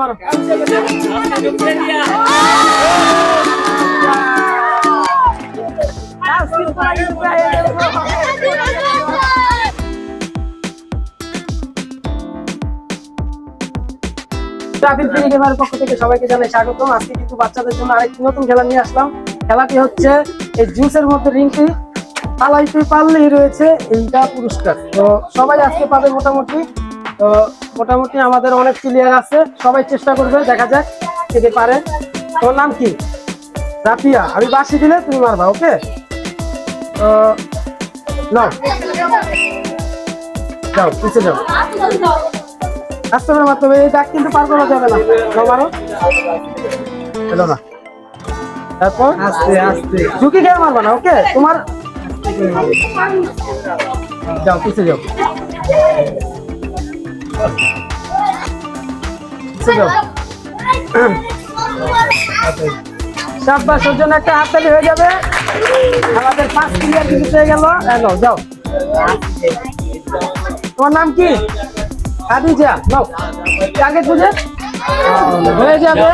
পক্ষ থেকে সবাইকে জানাই স্বাগতম। আজকে কিন্তু বাচ্চাদের জন্য আরেকটি নতুন খেলা নিয়ে আসলাম। খেলাটি হচ্ছে এই জুসের মধ্যে রিংটি পালাইতে পারলেই রয়েছে এইটা পুরস্কার। তো সবাই আজকে পাবে মোটামুটি। তো মোটামুটি আমাদের অনেক প্লেয়ার আছে, সবাই চেষ্টা করবে, দেখা যাক কে পারে। তোর নাম কি? রাফিয়া। আমি বাঁশি দিলে তুমি মারবা, ওকে? তো নাও, যাও পিছিয়ে যাও, আস্তে করে মারতে হবে। এই দাগ কিন্তু পার করা যাবে না। মারো, হলো না। তারপর আস্তে আস্তে ঝুঁকি খেয়ে মারবা না, ওকে? তোমার যাও পিছিয়ে যাও, সাব্বাসের জন্য একটা হাততালি হয়ে যাবে। আমাদের 5 প্লেয়ার কিন্তু পেয়ে গেল। যাও, তোমার নাম কি? খাদিজা। নাও, টার্গেট বুঝে হয়ে যাবে।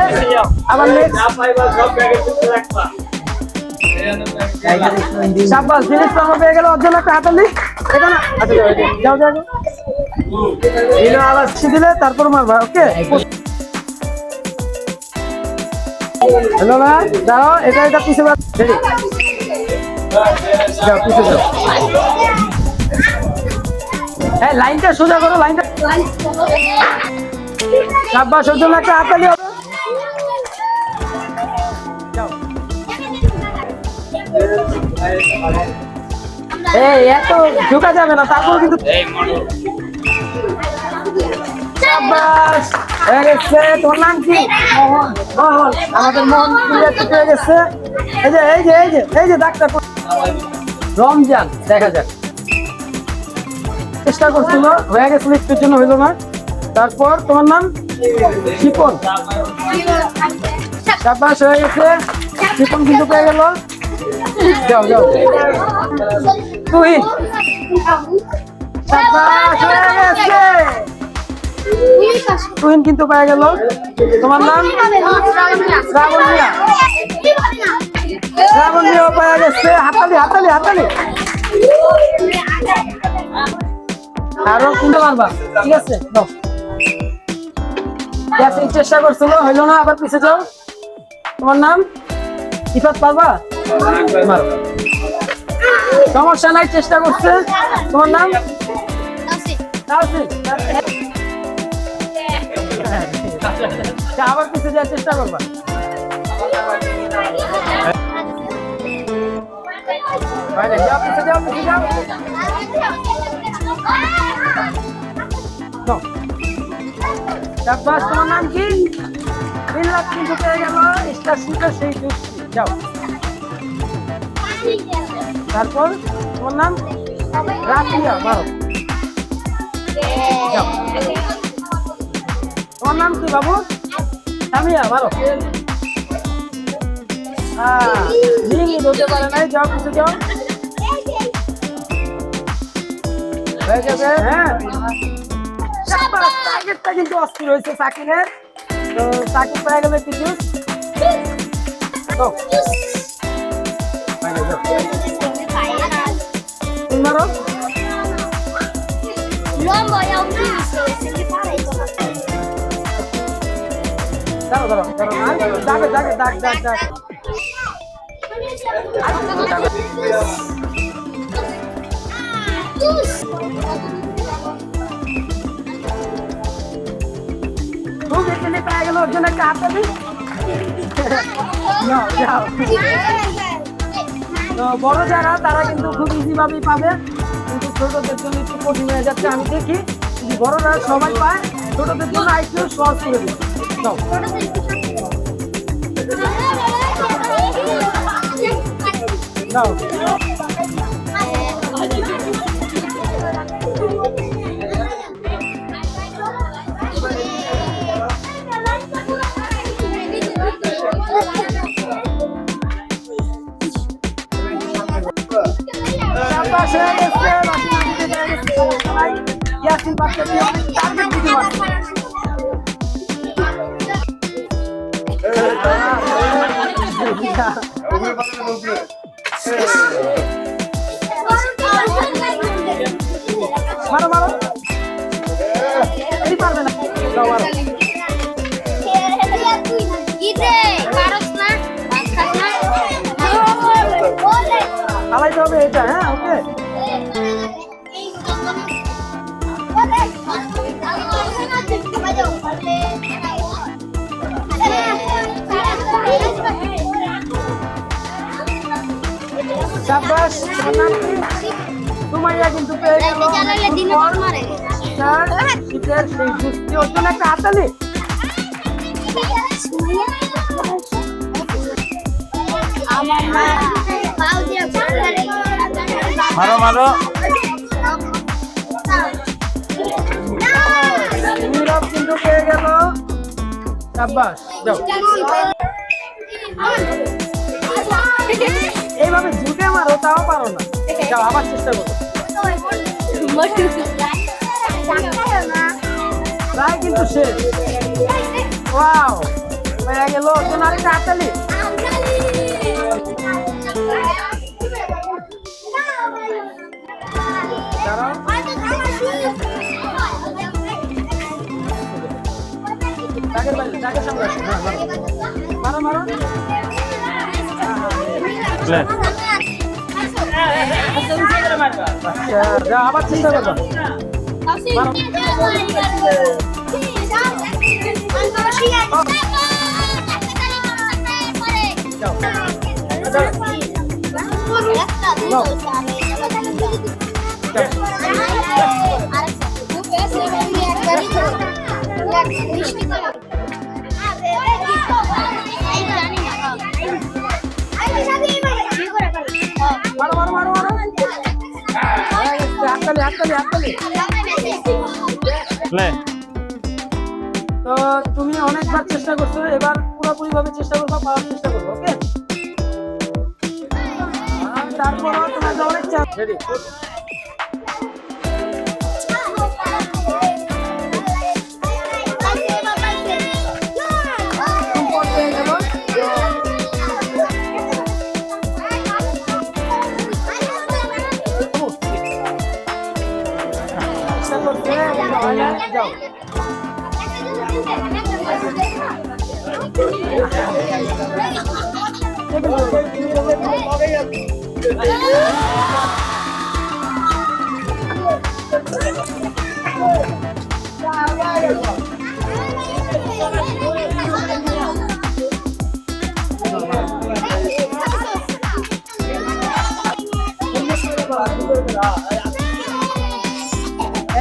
আবার নেক্সট সাব্বাস জিনিস তো পেয়ে গেল। ওর জন্য একটা হাততালি। এটা না, আচ্ছা যাও যাও, আবার দিলে তারপর মারবা, ওকে? হ্যালো না, যাও, এটা পিছিয়ে যাও, পিছিয়ে যাও। হ্যাঁ, লাইনটা সোজা করো, লাইনটা। সাব্বাসের জন্য একটা হাততালি হবে। এই এত ঢোকা যাবে না, তারপর কিন্তু সাব্বাস হয়ে গেছে। তোমার নাম কি? মোহন। মোহন, আমাদের মোহন হয়ে গেছে। এই যে ডাক্তার রমজান, দেখা যাক। চেষ্টা করছিল, হয়ে গেছিল, একটুর জন্য হইলো না। তারপর তোমার নাম? শিপন। সাব্বাস হয়ে গেছে, শিপন কিন্তু পেয়ে গেল। যাও যাও, তুহিন। সাব্বাস হয়ে গেছে, তুহিন কিন্তু পেয়ে গেল। তোমার নাম? শ্রাবণিয়া। শ্রাবণিয়াও পেয়ে গেছে। হাততালি হাততালি হাততালি। আরো কিনতে পারবা, ঠিক আছে? চেষ্টা করছিল, হইলো না, আবার পিছিয়ে যাও। তোমার নাম? ইফাত। পারবা? সমস্যা নাই, চেষ্টা করছে। তোমার নাম? আবার পিছিয়ে যাওয়ার চেষ্টা করবা। যাও, পিছিয়ে যাও, পিছিয়ে যাও। তোমার নাম কি? মিল্লাত কিন্তু পেয়ে গেল। স্টার শুটার সেই যুক্তি। যাও, তারপর তোমার নাম? রাফিয়া। মারো, যাও। তোমার নাম কি বাবু? সামিয়া। মারো। রিংই ধরতে পারে নাই। যাও, পিছিয়ে যাও। হয়ে যাবে। হ্যাঁ, টার্গেটটা কিন্তু অস্থির হয়েছে সাকিনের। তো সাকিব পেয়ে গেলে কিছু। মারো। দাঁড়ো দাঁড়ো দাঁড়ো, যাবে যাবে, দাগ দাগ দাগ। পেয়ে গেল, ওর জন্য একটা হাততালি। তো বড় যারা, তারা কিন্তু খুব ইজি ভাবেই পাবে, কিন্তু ছোটদের জন্য একটু কঠিন হয়ে যাচ্ছে। আমি দেখি যদি বড়রা সবাই পায়, ছোটদের জন্য আরেকটু সহজ করে দিই। ইয়াসিন বাচ্চা দিয়ে টার্গেট দিতে পারছে। মারো মারো, এই পারবে না, যাও মারো। চালাইতে হবে এটা, হ্যাঁ ওকে। শাবাশ, তোমার নাম কি? সুমাইয়া কিন্তু পেয়ে গেল শীতের সেই জুসটি। ওর জন্য একটা হাততালি। মারো মারো, নীরব কিন্তু পেয়ে গেল। শাবাশ, যাও। এইভাবে ঝুঁকে মারো, তাও পারো না। যাও, আবার চেষ্টা করো। প্রায় কিন্তু শেষ। ওয়াও, হয়ে গেল। ওর জন্য আরেকটা হাততালি। দাঁড়াও। দাগের বাইরে, দাগের সামনে আসো। হ্যাঁ, মারো মারো। লে আচ্ছা, যাও, আবার চেষ্টা করবা। মারো মারো মারো মারো। হাততালি হাততালি হাততালি। লে তো তুমি অনেকবার চেষ্টা করছো, এবার পুরোপুরি ভাবে চেষ্টা করবা, পাওয়ার চেষ্টা করবো। ওকে, তারপরও তোমার অনেক চাপ। রেডি? যাও।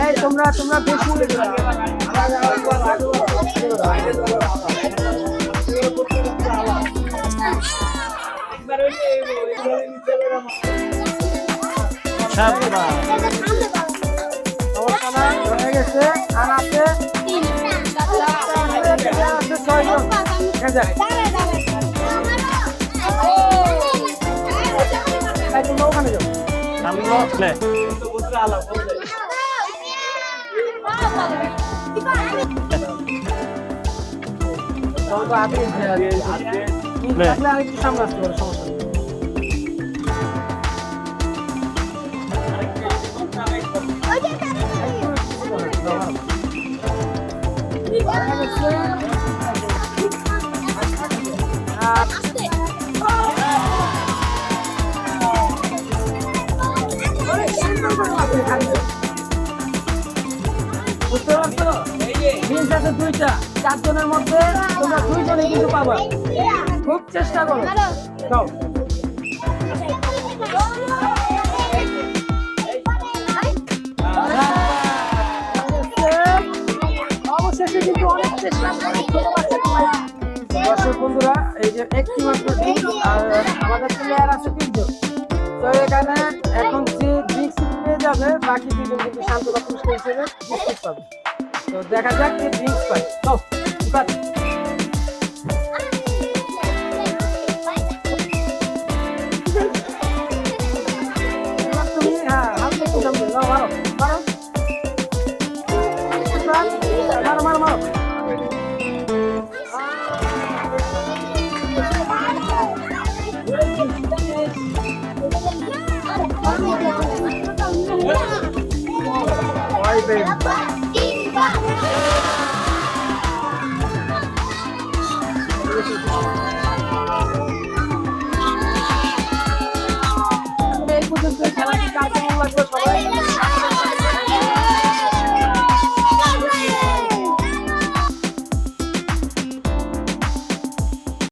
এই তোমরা বেশি হয়ে গেছে। আর আছে 6জন। তোমরা ওখানে যাও। আমি লে আরেকটু সামনে আসতে পারে, সমস্যা নেই। বুঝতে পারছো? জিনিস আছে দুইটা, 4 জনের মধ্যে তোমরা 2 জনে কিন্তু পাবা। খুব চেষ্টা করো। যাও। অবশেষে কিন্তু অনেক চেষ্টা করে ছোট বাচ্চা তোমায়। দর্শক বন্ধুরা, এই যে একটি মাত্র টিম, আর আমাদের প্লেয়ার আছে 3 জন। তো এখানে এখন যে ড্রিঙ্কস পেয়ে যাবে, বাকি 2 জন কিন্তু শান্তলা পুরস্কার হিসেবে বিস্কুট পাবে। তো দেখা যাক কে ড্রিঙ্কস পায়। চল, এবার তুমি হালকা একটু সামনে নাও, মারো মারো মারো মারো মারো। এই পর্যন্ত খেলাটি কার কেমন লাগলো সবাই